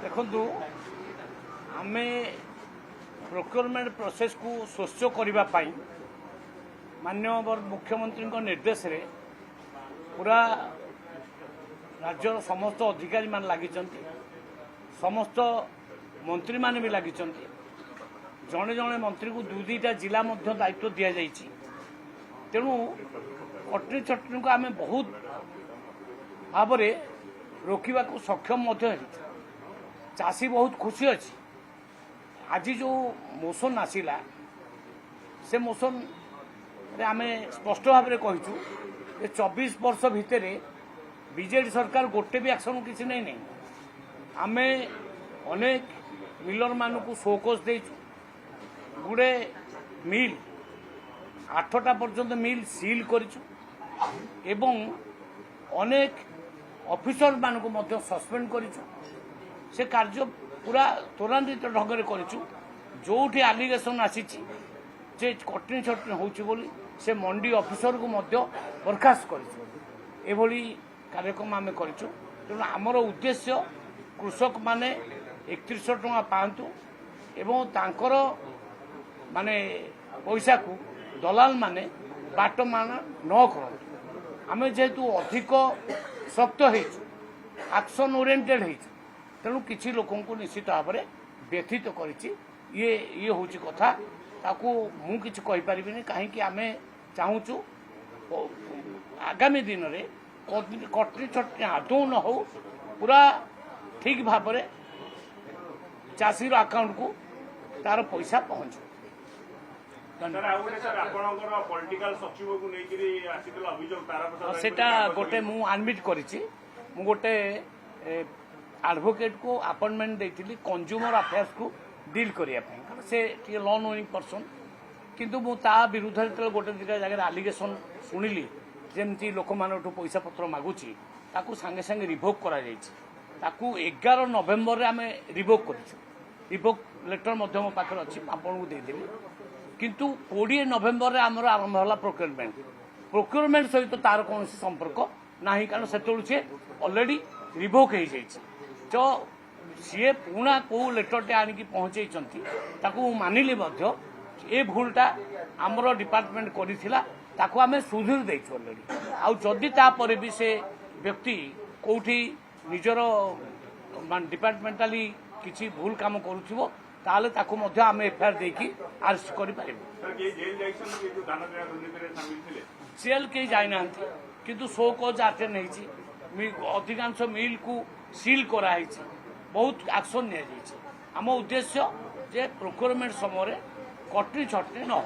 देखु आम procurement process को स्वच्छ करने माननीय मुख्यमंत्री निर्देश रे पूरा राज्यर समस्त अधिकारी मान लगी समस्त मंत्री मान भी लगी जड़े जड़े मंत्री को दुईटा जिला दायित्व दि जाइए तेणु कटनी छटनी को आम बहुत भाव रोकवा को सक्षम चाषी बहुत खुशी अच्छी आज जो मोशन आसला से मोशन आम स्पष्ट भाव में कहीचु 24 वर्ष भितर बीजेडी सरकार गोटे भी एक्शन किसी नहीं आम अनेक मिलर मान को शोकस देचु गुड़े मिल 8टा पर्यंत मिल सील करिचु एवं अनेक ऑफिसर मान को सस्पेंड करिचु से कार्य पूरा त्वरान्वित ढंग से करिचु जोठी एलिगेशन आसी जे कटनी छटनी होची बोली से मंडी ऑफिसर को बर्खास्त करिचु एभली कार्यक्रम आम करिचु तेणु आमर उद्देश्य कृषक माने 3100 टଙ୍କା पांतु एवं तांकर माने पैसा को दलाल माने बाट मान न करंतु आम जेहेतु अधिक शक्त एक्शन ओरिएंटेड तेणु किसी लोक निश्चित भाव में व्यथित ये हूँ कथा ताकू मु किसी कहीपर कहीं आम चाहूँ आगामी दिन में कटनी छटनी आदौ न हो पूरा ठीक भाव में चाषी अकाउंट को तार पैसा पहुँच सेटा गोटे मु आडमिट करिछि मु गोटे एडवोकेट को अपॉइंटमेंट देइथिली कंज्यूमर अफेयर्स को डील करिया पई कारण से टी लॉ नोइंग पर्सन किंतु मु ता विरुद्ध रे गोटे दिटा जगह एलिगेशन सुनिली जेमती लोक मानठू पैसा पत्र मागुची ताकू संगे संगे रिवोक करा जायछि ताकू 11 नवेम्बर रे आमे रिवोक करिछु रिवोक लेटर मध्य मो पाखर अछि आपन को देदेबी किंतु 20 नवेम्बर रे हमर आरंभ होला प्रोक्योरमेंट सहित तार कौन संपर्क नहीं कारण से ऑलरेडी रिवोक हो जाइए तो सी पुणा कौ लेटरटे आनिकी पहुँचे मानिली ए भूलटा आमर डिपार्टमेंट करता आम सुधीर देचु ऑलरेडी आउ जदि तापर भी से व्यक्ति कौटी निजर डिपार्टमेंटाली किसी भूल काम करुथिबो ताले ताकू मध्य आम एफआईआर देकी अरेस्ट करि पारिबो जेल कहीं जाइना किंतु शो कज आटेंड होती अधिकांश मिल को सील कराई बहुत एक्शन नि आम उद्देश्य जे प्रोक्योरमेंट समय कटनी छटनी न हो।